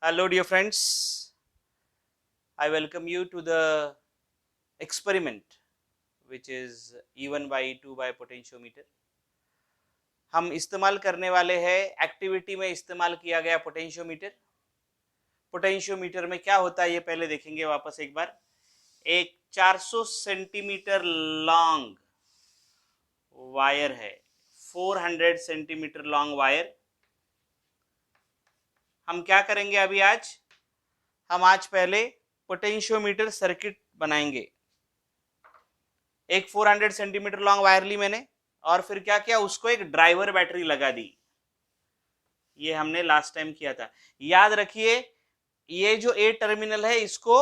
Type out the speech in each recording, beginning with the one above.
Hello dear friends, I welcome you to the experiment which is E1 by E2 by potentiometer. हम इस्तेमाल करने वाले हैं activity में इस्तेमाल किया गया पोटेंशियोमीटर. पोटेंशियोमीटर में क्या होता है ये पहले देखेंगे वापस एक बार. एक 400 सेंटीमीटर लॉन्ग वायर है, 400 सेंटीमीटर लॉन्ग वायर. हम क्या करेंगे अभी हम आज पहले पोटेंशियोमीटर सर्किट बनाएंगे. एक 400 सेंटीमीटर लॉन्ग वायर ली मैंने और फिर क्या किया, उसको एक ड्राइवर बैटरी लगा दी. ये हमने लास्ट टाइम किया था. याद रखिए ये जो ए टर्मिनल है इसको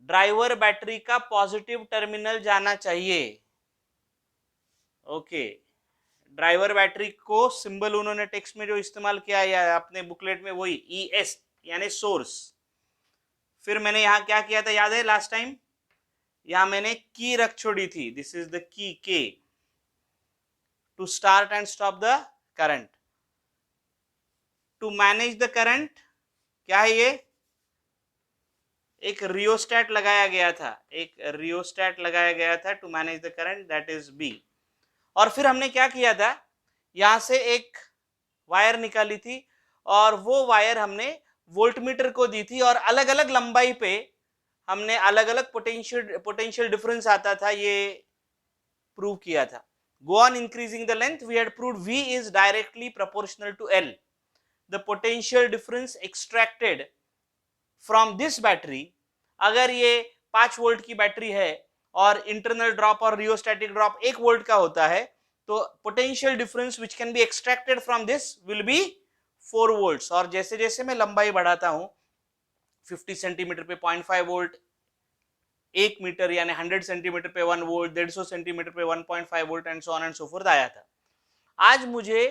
ड्राइवर बैटरी का पॉजिटिव टर्मिनल जाना चाहिए. ओके, ड्राइवर बैटरी को सिंबल उन्होंने टेक्स्ट में जो इस्तेमाल किया है अपने बुकलेट में वही ES यानी सोर्स. फिर मैंने यहां क्या किया था याद है लास्ट टाइम, यहां मैंने की रख छोड़ी थी. This is the key K to start and stop the current. To manage the current क्या है ये, एक रियोस्टैट लगाया गया था, to manage the current, that is B. और फिर हमने क्या किया था, यहां से एक वायर निकाली थी और वो वायर हमने वोल्टमीटर को दी थी और अलग अलग लंबाई पे हमने अलग अलग पोटेंशियल डिफरेंस आता था ये प्रूव किया था. Go on increasing the length, we had proved V is directly proportional to L. The potential difference extracted from this battery, अगर ये 5 वोल्ट की बैटरी है और इंटरनल ड्रॉप और रियोस्टैटिक ड्रॉप 1 वोल्ट का होता है, तो potential difference which can be extracted from this will be 4 volts. और जैसे जैसे मैं लंबाई बढ़ाता हूं 50 सेंटीमीटर पे 0.5 वोल्ट, 1 मीटर यानी 100 सेंटीमीटर पे 1 वोल्ट, 150 सेंटीमीटर पे 1.5 volt and so on and so fourth आया था. आज मुझे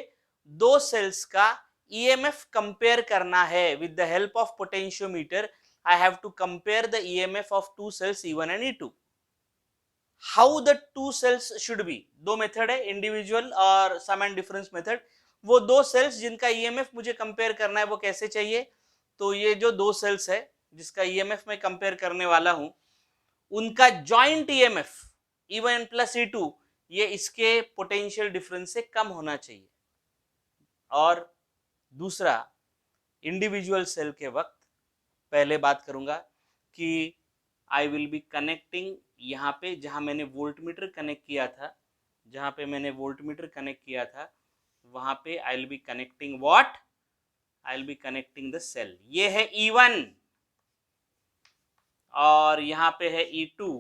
दो सेल्स का EMF कंपेयर करना है with the help of potentiometer. I have to compare the EMF of two cells E1 and E2. How the two cells should be, दो method है, इंडिविजुअल और सम एंड डिफरेंस मेथड. वो दो sales जिनका EMF मुझे compare करना है वो कैसे चाहिए, तो ये जो दो सेल्स है जिसका EMF मैं कंपेयर करने वाला हूं उनका joint EMF E1 plus E2 ये इसके पोटेंशियल डिफरेंस से कम होना चाहिए. और दूसरा, इंडिविजुअल सेल के वक्त पहले बात करूंगा कि आई विल बी कनेक्टिंग यहाँ पे जहां मैंने वोल्टमीटर कनेक्ट किया था, वहां पे I will be connecting what, I will be connecting the cell. ये है E1 और यहाँ पे है E2.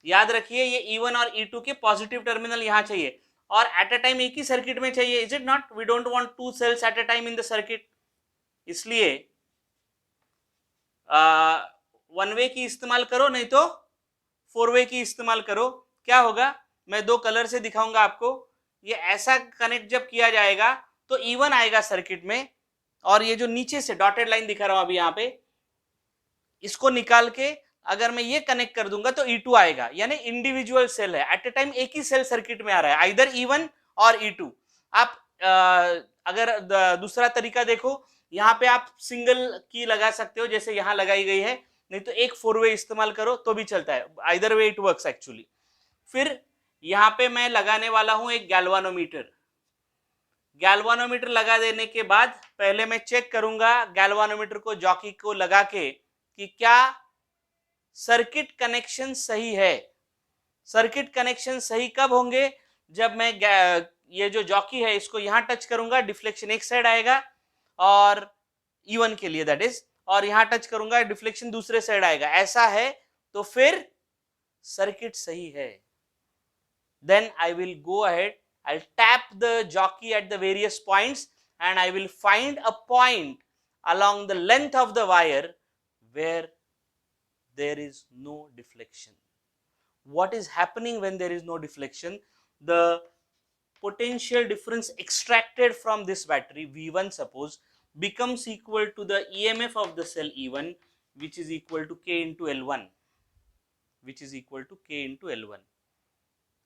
याद रखिए ये E1 और E2 के पॉजिटिव टर्मिनल यहाँ चाहिए और एट अ टाइम एक ही सर्किट में चाहिए. Is it not? We don't want two cells at a time in the circuit. इसलिए वन वे की इस्तेमाल करो, नहीं तो 4 वे की इस्तेमाल करो. क्या होगा, मैं दो कलर से दिखाऊंगा आपको. ये ऐसा कनेक्ट जब किया जाएगा तो E1 आएगा सर्किट में और ये जो नीचे से डॉटेड लाइन दिखा रहा हूं अभी यहाँ पे, इसको निकाल के अगर मैं ये कनेक्ट कर दूंगा तो E2 आएगा. यानी इंडिविजुअल सेल है, एट ए टाइम एक ही सेल सर्किट में आ रहा है, आइदर E1 और E2. आप अगर दूसरा तरीका देखो, यहाँ पे आप सिंगल की लगा सकते हो जैसे यहाँ लगाई गई है, नहीं तो एक 4 वे इस्तेमाल करो तो भी चलता है. Either way it works actually. फिर यहाँ पे मैं लगाने वाला हूं एक गैल्वानोमीटर. गैल्वानोमीटर लगा देने के बाद पहले मैं चेक करूंगा गैल्वानोमीटर को जॉकी को लगा के कि क्या सर्किट कनेक्शन सही है. सर्किट कनेक्शन सही कब होंगे, जब मैं ये जो जॉकी है इसको यहां टच करूंगा, डिफ्लेक्शन एक साइड आएगा और E1 के लिए दैट इज, और यहां टच करूंगा डिफ्लेक्शन दूसरे साइड आएगा. ऐसा है तो फिर सर्किट सही है. Then I will go ahead, I'll tap the jockey at the various points and I will find a point along the length of the wire where there is no deflection. What is happening when there is no deflection? The potential difference extracted from this battery V1 suppose becomes equal to the EMF of the cell E1 which is equal to K into L1,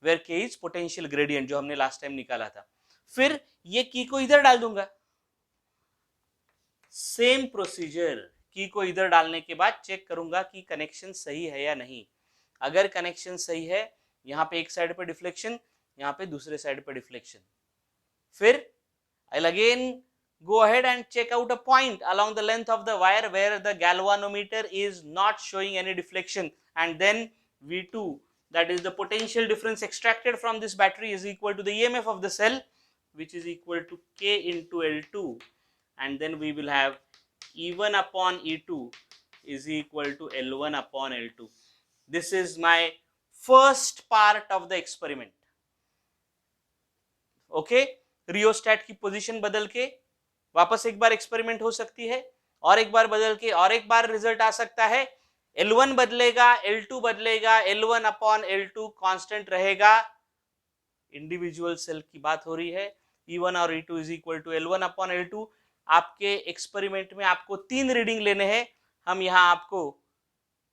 where K is potential gradient जो हमने last time निकाला था. फिर ये की को इधर डाल दूंगा, सेम प्रोसीजर, की को इधर डालने के बाद चेक करूंगा कि कनेक्शन सही है या नहीं। अगर कनेक्शन सही है, यहाँ पे एक साइड पे डिफ्लेक्शन, यहाँ पे दूसरे साइड पे डिफ्लेक्शन, फिर I'll again go ahead and check out a point along the length of the wire where the galvanometer is not showing any deflection, and then V2, that is the potential difference extracted from this battery, is equal to the EMF of the cell, which is equal to K into L2, and then we will have E1 upon E2 is equal to L1 upon L2. This is my first part of the experiment. Okay, rheostat की position बदल के वापस एक बार experiment हो सकती है, और एक बार बदल के और एक बार रिजल्ट आ सकता है। L1 बदलेगा, L2 बदलेगा, L1 अपॉन L2 कांस्टेंट रहेगा। इंडिविजुअल सेल की बात हो रही है। E1 और E2 is equal to L1 upon L2। आपके एक्सपेरिमेंट में आपको 3 रीडिंग लेने हैं, हम यहाँ आपको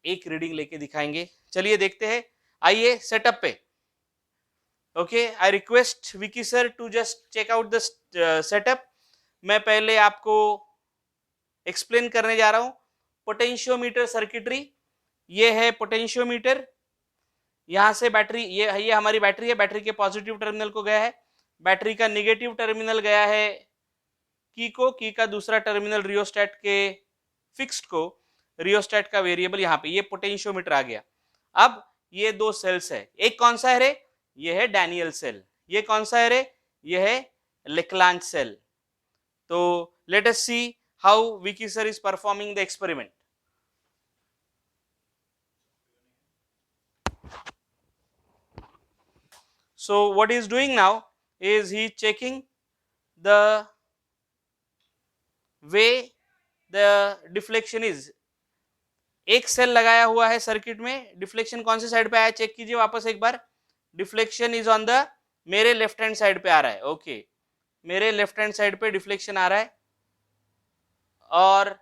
एक रीडिंग लेके दिखाएंगे। चलिए देखते हैं, आइए सेटअप पे। Okay, I request Vicky sir to just check out the setup. मैं पहले आपको एक्सप्लेन करने जा रहा हूं पोटेंशियोमीटर सर्किटरी। ये है पोटेंशियोमीटर, यहां से बैटरी, ये हमारी बैटरी है, बैटरी के पॉजिटिव टर्मिनल को गया है, बैटरी का निगेटिव टर्मिनल गया है की का दूसरा टर्मिनल रियोस्टैट के फिक्स्ड को, रियोस्टैट का वेरिएबल यहाँ पे, ये पोटेंशियोमीटर आ गया। अब ये दो सेल्स है, एक कौन सा है रे, ये है डैनियल सेल, ये कौन सा है रे, ये है लेक्लांच सेल। तो late us see how Vicky sir is performing the experiment. So what he is doing now is he checking the way the deflection is। एक सेल लगाया हुआ है सर्किट में, डिफ्लेक्शन कौन से साइड पे आया चेक कीजिए वापस एक बार। डिफ्लेक्शन इज ऑन द, मेरे लेफ्ट हैंड साइड पे आ रहा है। ओके, मेरे लेफ्ट हैंड साइड पे डिफ्लेक्शन आ रहा है, और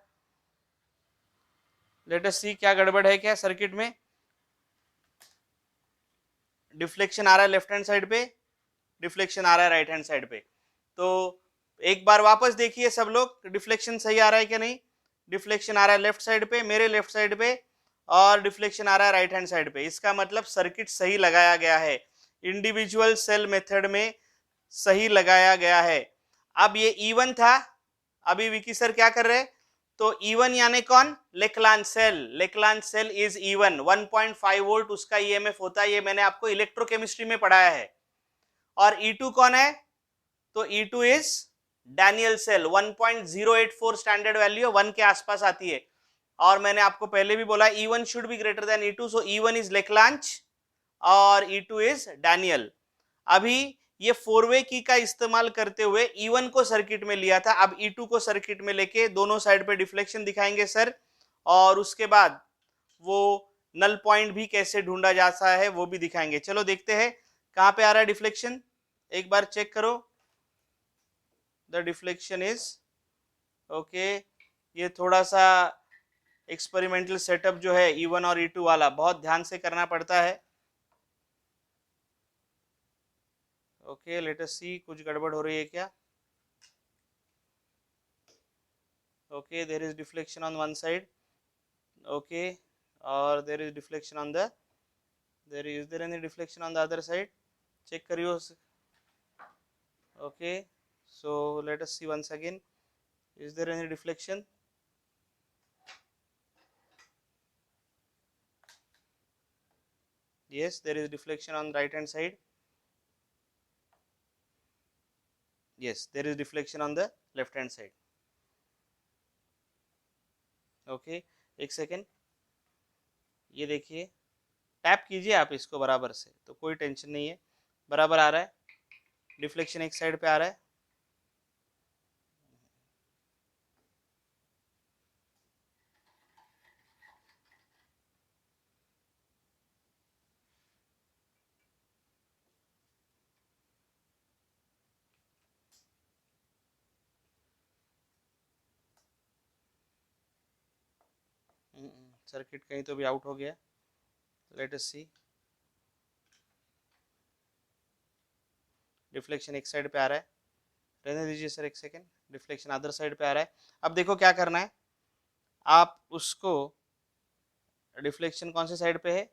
लेट अस सी क्या गड़बड़ है क्या सर्किट में। डिफ्लेक्शन आ रहा है लेफ्ट हैंड साइड पे, डिफ्लेक्शन आ रहा है राइट हैंड साइड पे। तो एक बार वापस देखिए सब लोग, डिफ्लेक्शन सही आ रहा है क्या नहीं। डिफ्लेक्शन आ रहा है लेफ्ट साइड पे, मेरे लेफ्ट साइड पे, और डिफ्लेक्शन आ रहा है राइट हैंड साइड पे। इसका मतलब सर्किट सही लगाया गया है, इंडिविजुअल सेल मेथड में सही लगाया गया है। अब ये E1 था, अभी विकी सर क्या कर रहे हैं, तो E1 यानी कौन, Leclanche cell. Leclanche cell is E1, 1.5 volt उसका EMF होता है, ये मैंने आपको इलेक्ट्रोकेमिस्ट्री में पढ़ाया है। और E2 कौन है, तो E2 is Daniell cell, 1.084 standard value 1 के आसपास आती है। और मैंने आपको पहले भी बोला E1 should be greater than E2, so E1 is Leclanche और E2 इज डैनियल। अभी ये 4-वे की का इस्तेमाल करते हुए E1 को सर्किट में लिया था, अब E2 को सर्किट में लेके दोनों साइड पे डिफ्लेक्शन दिखाएंगे सर, और उसके बाद वो नल पॉइंट भी कैसे ढूंढा जाता है वो भी दिखाएंगे। चलो देखते हैं कहां पे आ रहा है डिफ्लेक्शन, एक बार चेक करो। The deflection is okay. ये थोड़ा सा एक्सपेरिमेंटल सेटअप जो है E1 और E2 वाला बहुत ध्यान से करना पड़ता है। ओके, लेट अस सी कुछ गड़बड़ हो रही है क्या। Okay, there is deflection on one side, okay, और there is deflection on the, is there any deflection on the other side, check करियो। okay, so let us see once again, is there any deflection, yes there is deflection on right hand side, yes there is deflection on the left hand side। okay, एक second, ये देखिए tap कीजिए आप इसको बराबर से, तो कोई टेंशन नहीं है, बराबर आ रहा है, डिफ्लेक्शन एक साइड पे आ रहा है। सर्किट कहीं तो भी आउट हो गया, लेट अस सी। डिफ्लेक्शन एक साइड पे आ रहा है, रहने दीजिए सर एक सेकेंड, डिफ्लेक्शन अदर साइड पे आ रहा है। अब देखो क्या करना है, आप उसको, डिफ्लेक्शन कौन से साइड पे है,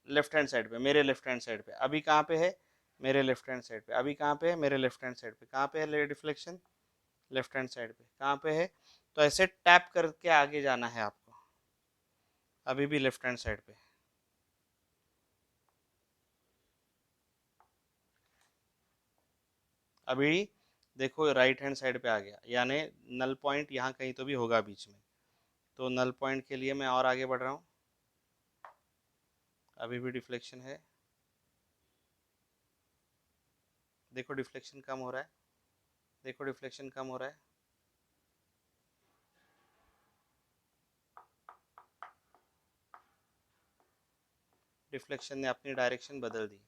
लेफ्ट हैंड साइड पे, मेरे लेफ्ट हैंड साइड पे। अभी कहाँ पे है, मेरे लेफ्ट हैंड साइड पे। अभी कहाँ पे है, मेरे लेफ्ट हैंड साइड पे। कहाँ पे है डिफ्लेक्शन, लेफ्ट हैंड साइड पे। कहाँ पे है, तो ऐसे टैप करके आगे जाना है आपको। अभी भी लेफ्ट हैंड साइड पे। अभी देखो राइट हैंड साइड पे आ गया, यानी नल पॉइंट यहाँ कहीं तो भी होगा बीच में। तो नल पॉइंट के लिए मैं और आगे बढ़ रहा हूँ। अभी भी डिफ्लेक्शन है, देखो डिफ्लेक्शन कम हो रहा है, देखो डिफ्लेक्शन कम हो रहा है। डिफ्लेक्शन ने अपनी डायरेक्शन बदल दी।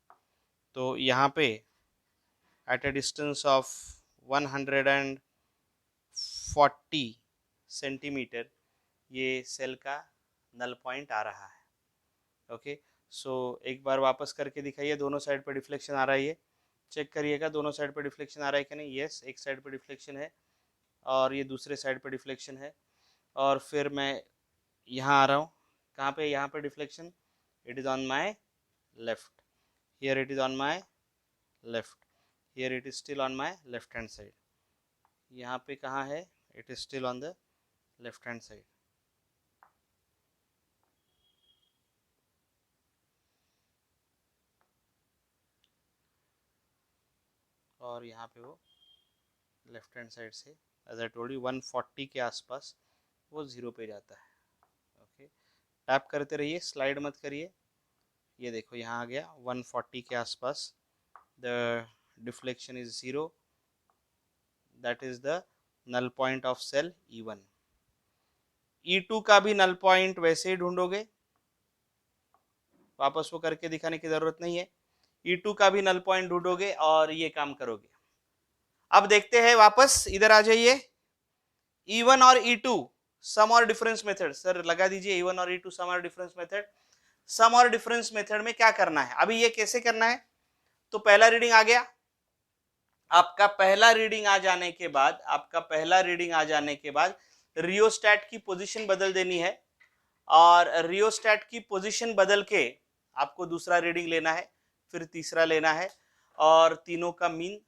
तो यहाँ पे at a distance of 140 centimetre ये सेल का नल पॉइंट आ रहा है। ओके, सो एक बार वापस करके दिखाइए, दोनों साइड पर डिफ्लेक्शन आ रहा है, ये चेक करिएगा दोनों साइड पर डिफ्लेक्शन आ रहा है कि नहीं। यस, एक साइड पर डिफ्लेक्शन है और ये दूसरे साइड पर डिफ्लेक्शन है। और फिर मैं यहाँ आ रहा हूँ, कहाँ पे, यहाँ पे deflection, it is on my left, here it is on my left, here it is still on my left hand side. यहाँ पे कहाँ है, it is still on the left hand side. और यहाँ पे वो लेफ्ट हैंड साइड से as I told you 140 के आसपास वो ज़ीरो पे जाता है। ओके, टैप करते रहिए, स्लाइड मत करिए। ये देखो यहाँ आ गया 140 के आसपास, the deflection is zero, that is the null point of cell E1। E2 का भी नल पॉइंट वैसे ही ढूंढोगे, वापस वो करके दिखाने की जरूरत नहीं है। E2 का भी नल पॉइंट ढूंढोगे और ये काम करोगे। अब देखते हैं, वापस इधर आ जाइए। E1 और E2 सम और डिफरेंस मेथड, सर लगा दीजिए E1 और E2 सम और डिफरेंस मेथड। सम और डिफरेंस मेथड में क्या करना है, अभी ये कैसे करना है, तो पहला रीडिंग आ गया आपका, पहला रीडिंग आ जाने के बाद, आपका पहला रीडिंग आ जाने के बाद रियोस्टैट की पोजीशन बदल देनी है, और रियोस्टैट की पोजीशन बदल के आपको दूसरा रीडिंग लेना है, फिर तीसरा लेना है, और तीनों का mean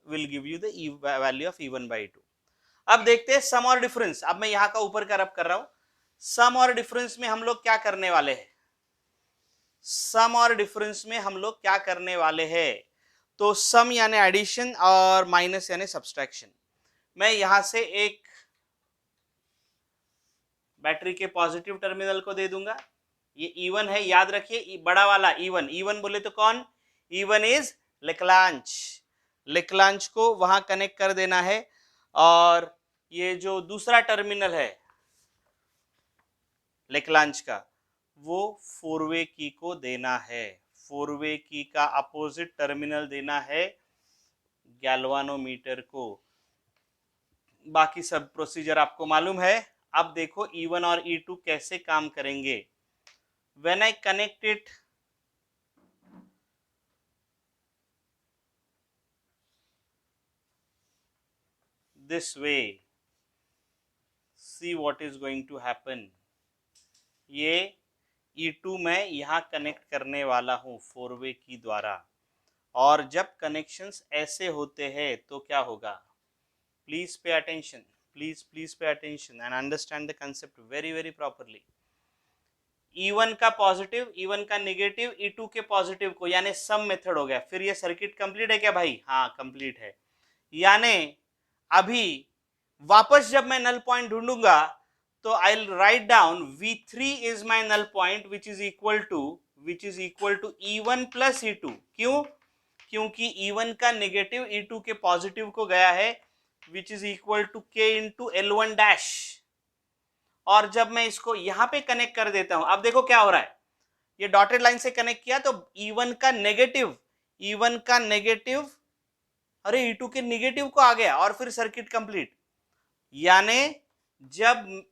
will give you the value of E1/2। अब देखते हैं सम और डिफरेंस। अब मैं यहां का ऊपर का रब कर रहा हूं। सम और डिफरेंस में हम लोग क्या करने वाले हैं, सम और डिफरेंस में हम लोग क्या करने वाले हैं, तो सम यानी एडिशन और माइनस यानी सब्सट्रैक्शन। मैं यहां से एक बैटरी के पॉजिटिव टर्मिनल को दे दूंगा, ये E1 है, याद रखिए बड़ा वाला E1। E1 बोले तो कौन, E1 इज लेक्लांच, लेक्लांच को वहां कनेक्ट कर देना है। और ये जो दूसरा टर्मिनल है लेक्लांच का, वो 4 वे की को देना है, 4 वे की का अपोजिट टर्मिनल देना है गैल्वानोमीटर को। बाकी सब प्रोसीजर आपको मालूम है। अब देखो E1 और E2 कैसे काम करेंगे। When I connect it this way, see what is going to happen. ये E2 मैं यहां कनेक्ट करने वाला हूं 4 वे की द्वारा, और जब कनेक्शंस ऐसे होते हैं तो क्या होगा, please pay attention, please pay attention and understand the concept very very properly. E1 का पॉजिटिव, E1 का नेगेटिव, E2 के पॉजिटिव को, यानी सम मेथड हो गया। फिर ये सर्किट कंप्लीट है क्या भाई, हाँ कंप्लीट है। यानी अभी वापस जब मैं नल पॉइंट ढूंढूंगा तो I will write down V3 is my null point which is equal to E1 plus E2। क्यों, क्योंकि E1 का नेगेटिव E2 के पॉजिटिव को गया है, which is equal to K into L1 dash. और जब मैं इसको यहां पे कनेक्ट कर देता हूं, अब देखो क्या हो रहा है, ये डॉटेड लाइन से कनेक्ट किया तो E1 का नेगेटिव, E1 का नेगेटिव, अरे E2 के नेगेटिव को आ गया, और फिर सर्किट कंप्लीट। यानी जब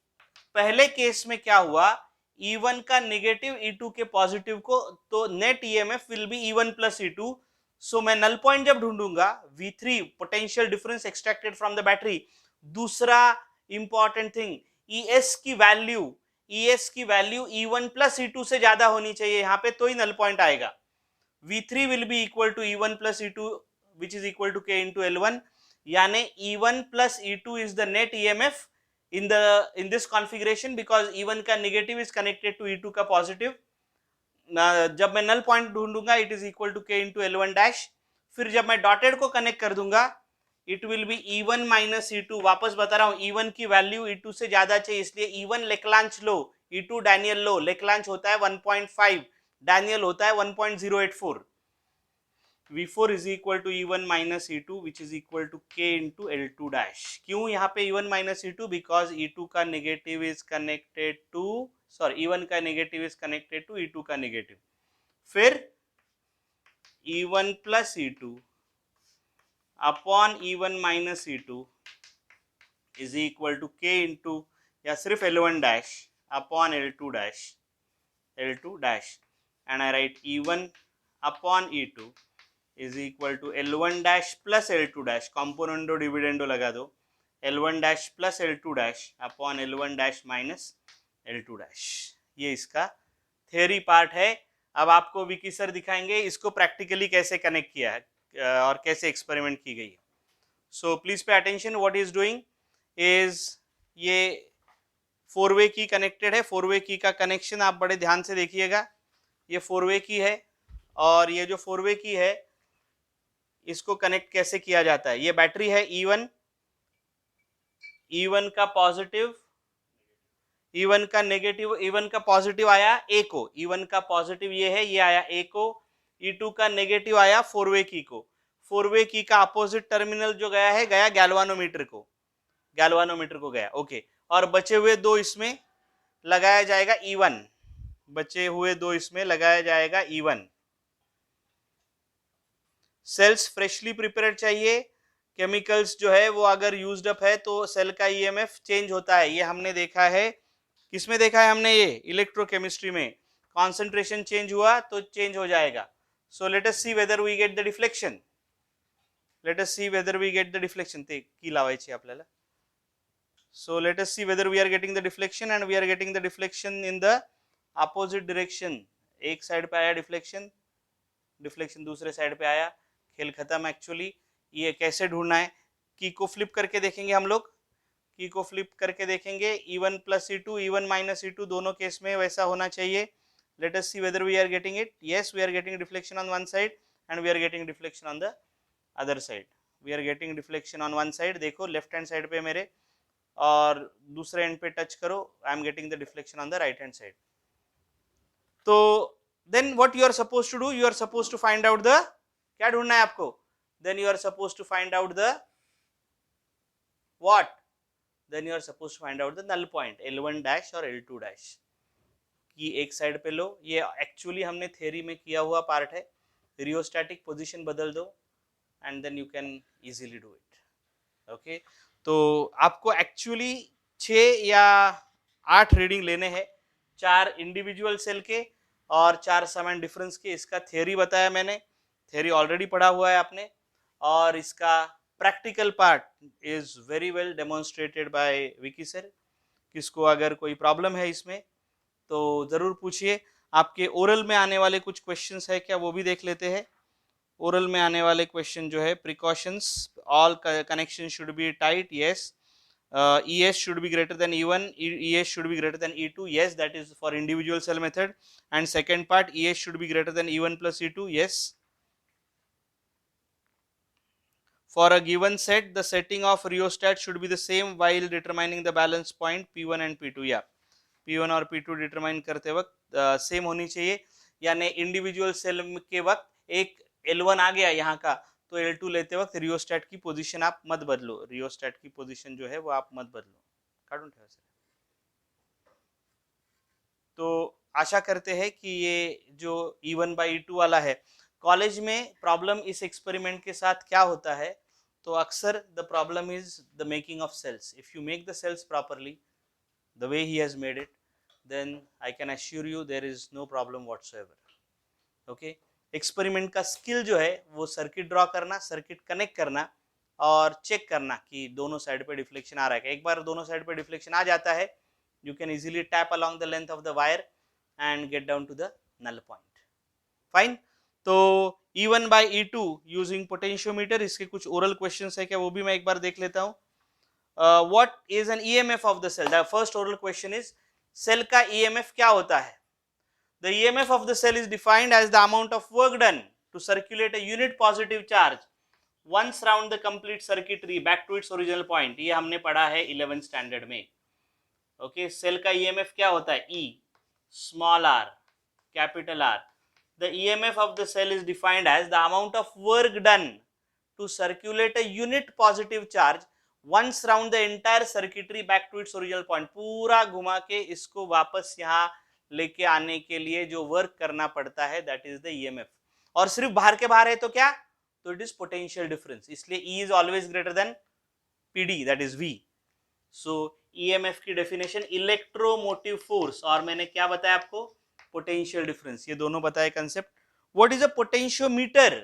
पहले केस में क्या हुआ, E1 का नेगेटिव E2 के पॉजिटिव को, तो net EMF will be E1 plus E2, सो मैं नल पॉइंट जब ढूंढूंगा, V3 potential difference extracted from the battery, दूसरा इंपॉर्टेंट थिंग, ES की वैल्यू E1 प्लस E2 से ज्यादा होनी चाहिए यहाँ पे, तो ही नल पॉइंट आएगा। V3 will be equal to E1 plus E2 which is equal to K into L1, यानी E1 plus E2 is the net EMF in this configuration because E1 का negative is connected to E2 का positive। जब मैं null point ढूंढूंगा it is equal to K into L1 dash. फिर जब मैं dotted को कनेक्ट कर दूंगा it will be E1 minus E2। वापस बता रहा हूं, E1 की वैल्यू E2 से ज्यादा चाहिए, इसलिए E1 लेक्लांच लो, E2 डैनियल लो। लेक्लांच होता है 1.5, डैनियल होता है 1.084। V4 is equal to E1 minus E2 which is equal to K into L2 dash। क्यों यहाँ पे E1 minus E2? Because E2 का negative is connected to, sorry, E1 का negative is connected to E2 का negative। फिर E1 plus E2 upon E1 minus E2 is equal to K into, या सिर्फ L1 dash upon L2 dash, and I write E1 upon E2 is equal to L1 dash plus L2 dash, componendo dividendo लगा दो, L1 dash plus L2 dash upon L1 dash minus L2 dash। ये इसका theory part है। अब आपको Vicky sir दिखाएंगे इसको practically कैसे कनेक्ट किया है और कैसे एक्सपेरिमेंट की गई है। So please pay attention, what is doing is, ये 4-वे की कनेक्टेड है। 4-वे की का कनेक्शन आप बड़े ध्यान से देखिएगा, ये 4-वे की है और ये जो 4-वे की है इसको कनेक्ट कैसे किया जाता है। ये बैटरी है E1 का पॉजिटिव, E1 का नेगेटिव, E1 का पॉजिटिव आया A को, E1 का पॉजिटिव ये है, ये आया A को। E2 का नेगेटिव आया 4-वे की को। 4-वे की का अपोजिट टर्मिनल जो गया है, गया गैल्वानोमीटर को गया, ओके। और बचे हुए दो इसमें लगाया जाएगा E1, बचे हुए दो इसमें लगाया जाएगा E1। सेल्स फ्रेशली प्रिपेयर्ड चाहिए, केमिकल्स जो है वो अगर यूज्ड अप है तो सेल का ईएमएफ चेंज होता है। ये हमने देखा है, किसमें देखा है हमने, ये इलेक्ट्रोकेमिस्ट्री में। कॉन्सेंट्रेशन चेंज हुआ तो चेंज हो जाएगा। So let us see whether we get the deflection, ते की लावायची आपल्याला। So let us see whether we are getting the deflection, and we are getting the deflection in the opposite direction. एक side पे आया deflection दूसरे side पे आया, खेल खत्म। एक्चुअली ये कैसे ढूंढना है, की को फ्लिप करके देखेंगे हम लोग, की को फ्लिप करके देखेंगे। E1 plus E2, E1 minus E2 दोनों केस में वैसा होना चाहिए। Let us see whether we are getting it. Yes, we are getting deflection on one side and we are getting deflection on the other side. We are getting deflection on one side, देखो left hand side पे मेरे, और दूसरे end पे touch करो, I am getting the deflection on the right hand side. तो then what you are suppose to do, you are suppose to find out the, क्या ढूंढना है आपको, then you are supposed to find out the what, then you are supposed to find out the null point L1 dash और L2 dash की एक side पे लो। ये actually हमने थ्योरी में किया हुआ पार्ट है, रियोस्टैटिक पोजीशन बदल दो and then you can easily do it, okay. तो आपको एक्चुअली 6 या 8 रीडिंग लेने हैं, 4 इंडिविजुअल सेल के और 4 सम एंड डिफरेंस के। इसका थ्योरी बताया मैंने, थ्योरी ऑलरेडी पढ़ा हुआ है आपने, और इसका practical part is very well demonstrated by Vicky sir. किसको अगर कोई प्रॉब्लम है इसमें तो जरूर पूछिए। आपके ओरल में आने वाले कुछ क्वेश्चंस है क्या, वो भी देख लेते हैं। ओरल में आने वाले क्वेश्चन जो है, precautions, all connection should be tight, yes. ES should be greater than E1, ES should be greater than E2, yes, that is for individual cell method. And second part, ES should be greater than E1 plus E2, yes. For a given set, the setting of rheostat should be the same while determining the balance point P1 and P2, या P1 और P2 determine करते वक्त same होनी चाहिए। यानी individual cell के वक्त एक L1 आ गया यहाँ का, तो L2 लेते वक्त रियोस्टैट की पोजीशन आप मत बदलो, रियोस्टैट की पोजीशन जो है वो आप मत बदलो। काटून ठेवा सर। तो आशा करते हैं कि ये जो E1 by E2 वाला है, कॉलेज में प्रॉब्लम इस एक्सपेरिमेंट के साथ क्या होता है, तो अक्सर the problem is the making of cells. If you make the cells properly the way he has made it, then I can assure you there is no problem whatsoever, okay। Experiment का skill जो है वो circuit draw करना, circuit connect करना और check करना कि दोनों साइड पे डिफ्लेक्शन आ रहा है। एक बार दोनों साइड पे डिफ्लेक्शन आ जाता है, you can easily tap along the length of the wire and get down to the null point. Fine. तो E1 by E2 using potentiometer, इसके कुछ ओरल क्वेश्चंस है क्या वो भी मैं एक बार देख लेता हूँ। What is an EMF of the cell? The first oral question is cell का EMF क्या होता है? The EMF of the cell is defined as the amount of work done to circulate a unit positive charge once round the complete circuitry back to its original point. ये हमने पढ़ा है 11th standard में। Okay, cell का EMF क्या होता है? E small r capital R. The EMF of the cell is defined as the amount of work done to circulate a unit positive charge once round the entire circuitry back to its original point. पूरा घुमा के इसको वापस यहाँ लेके आने के लिए जो वर्क करना पड़ता है दैट इज द EMF। और सिर्फ बाहर के बाहर है तो क्या? तो इट इज पोटेंशियल डिफरेंस, इसलिए E is always greater than PD that is V। So EMF की डेफिनेशन इलेक्ट्रोमोटिव फोर्स, और मैंने क्या बताया आपको? Potential difference. ये दोनों बताए concept. What is a potentiometer?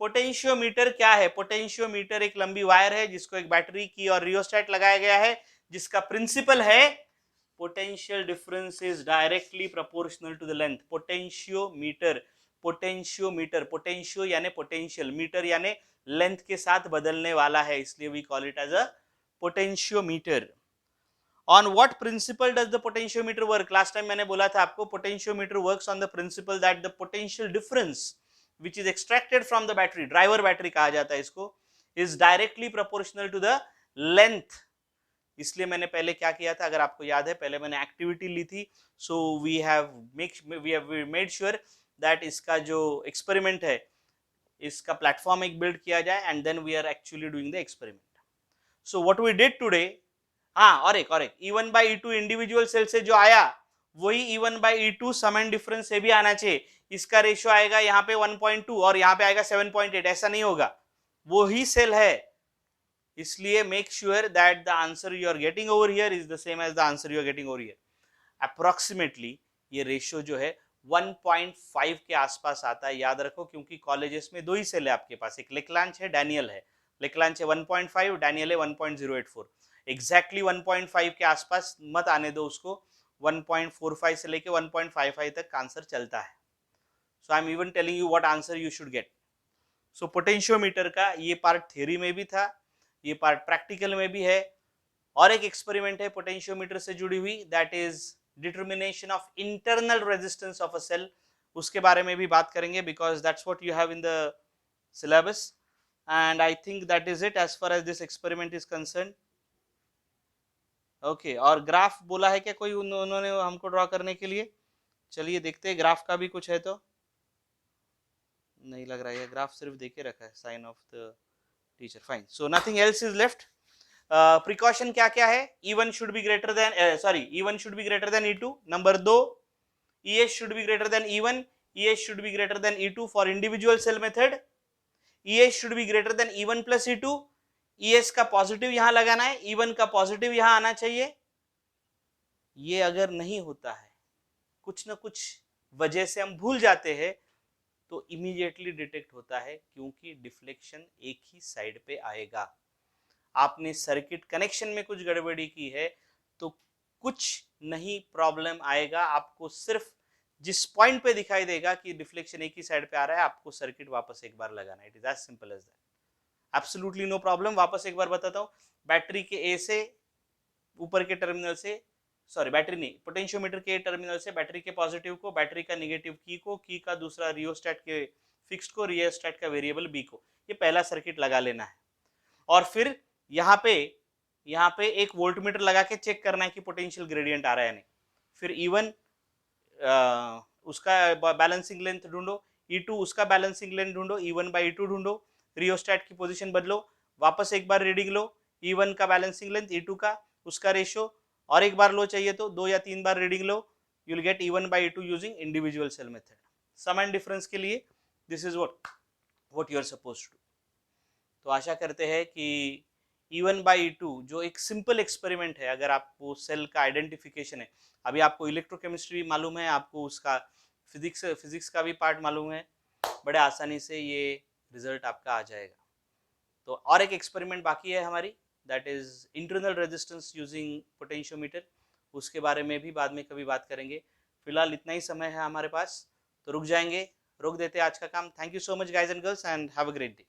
Potentiometer क्या है? पोटेंशियोमीटर एक लंबी वायर है जिसको एक बैटरी की और रियोस्टेट लगाया गया है, जिसका प्रिंसिपल है potential difference is directly proportional to the length. Potentiometer, potentiometer, potentio यानी पोटेंशियल, मीटर यानी लेंथ के साथ बदलने वाला है, इसलिए we call it as a potentiometer. On what principle does the potentiometer work? Last time मैंने बोला था आपको potentiometer works on the principle that the potential difference which is extracted from the battery, driver battery कहा जाता है इसको, is directly proportional to the length। इसलिए मैंने पहले क्या किया था, अगर आपको याद है, पहले मैंने एक्टिविटी ली थी। so we have made sure that इसका जो एक्सपेरिमेंट है इसका प्लेटफॉर्म एक बिल्ड किया जाए and then we are actually doing the experiment। so what we did today, हाँ, और एक E1 by E2 individual cell से जो आया वही E1 by E2 some and difference से भी आना चाहिए। इसका रेशियो आएगा यहाँ पे 1.2 और यहाँ पे आएगा 7.8, ऐसा नहीं होगा, वो ही सेल है। इसलिए make sure that the answer you are getting over here is the same as the answer you are getting over here. Approximately ये रेशियो जो है 1.5 के आसपास आता है, याद रखो, क्योंकि कॉलेजेस में दो ही सेल है आपके पास, एक लेक्लांच है, डैनियल है। लेक्लांच है 1.5, डैनियल है 1.084। एग्जैक्टली 1.5 के आसपास मत आने दो उसको, 1.45 से लेके 1.55 तक का आंसर चलता है। So I am even telling you what answer you should get. So potentiometer का ये पार्ट थ्योरी में भी था, ये पार्ट प्रैक्टिकल में भी है, और एक एक्सपेरिमेंट है पोटेंशियोमीटर से जुड़ी हुई, that is determination of internal resistance of a cell. उसके बारे में भी बात करेंगे because that's what you have in the syllabus, and I think that is it as far as this experiment is concern. Okay, और graph बोला है क्या कोई उन्होंने हमको ड्रॉ करने के लिए? चलिए देखते हैं, ग्राफ का भी कुछ है तो नहीं लग रहा है, ग्राफ सिर्फ देके रखा है, sign off the teacher. Fine, so nothing else is left. Precaution क्या क्या है? E1 should be greater than E1 should be greater than E2। Number 2, ES should be greater than E1, ES should be greater than E2 for individual cell method. ES should be greater than E1 plus E2। ES का positive यहां लगाना है, E1 का positive यहां आना चाहिए। ये अगर नहीं होता है, कुछ ना कुछ वजह से हम भूल जाते हैं, तो इमीडिएटली डिटेक्ट होता है, क्योंकि डिफ्लेक्शन एक ही साइड पे आएगा। आपने सर्किट कनेक्शन में कुछ गड़बड़ी की है तो कुछ नहीं प्रॉब्लम आएगा, आपको सिर्फ जिस पॉइंट पे दिखाई देगा कि डिफ्लेक्शन एक ही साइड पे आ रहा है, आपको सर्किट वापस एक बार लगाना है। It is as simple as that, absolutely no problem. वापस एक बार बताता हूँ, बैटरी के ए से ऊपर के टर्मिनल से, सॉरी बैटरी नहीं, पोटेंशियोमीटर के टर्मिनल से बैटरी के पॉजिटिव को, बैटरी का नेगेटिव की को, की का दूसरा रियोस्टेट के फिक्स्ड को, रियोस्टेट का वेरिएबल बी को, ये पहला सर्किट लगा लेना है। और फिर यहाँ पे एक वोल्टमीटर लगा के चेक करना है कि पोटेंशियल ग्रेडियंट आ रहा है नहीं। फिर E1 उसका बैलेंसिंग लेंथ ढूंढो, E2 उसका बैलेंसिंग लेंथ ढूंढो, E1 by E2 ढूंढो, रियोस्टेट की पोजीशन बदलो, वापस एक बार रीडिंग लो, E1 का बैलेंसिंग लेंथ, E2 का उसका रेशियो, और एक बार लो चाहिए तो 2 या 3 बार रीडिंग लो, you will get E1 by E2 using individual cell method. Sum and difference के लिए this is what you are supposed to. तो आशा करते हैं कि E1 by E2 जो एक सिंपल एक्सपेरिमेंट है, अगर आपको सेल का आइडेंटिफिकेशन है, अभी आपको इलेक्ट्रोकेमिस्ट्री मालूम है, आपको उसका फिजिक्स का भी पार्ट मालूम है, बड़े आसानी से ये रिजल्ट आपका आ जाएगा। तो और एक एक्सपेरिमेंट बाकी है हमारी, that is internal resistance using potentiometer, उसके बारे में भी बाद में कभी बात करेंगे। फिलहाल इतना ही समय है हमारे पास, तो रुक देते आज का काम। Thank you so much guys and girls and have a great day.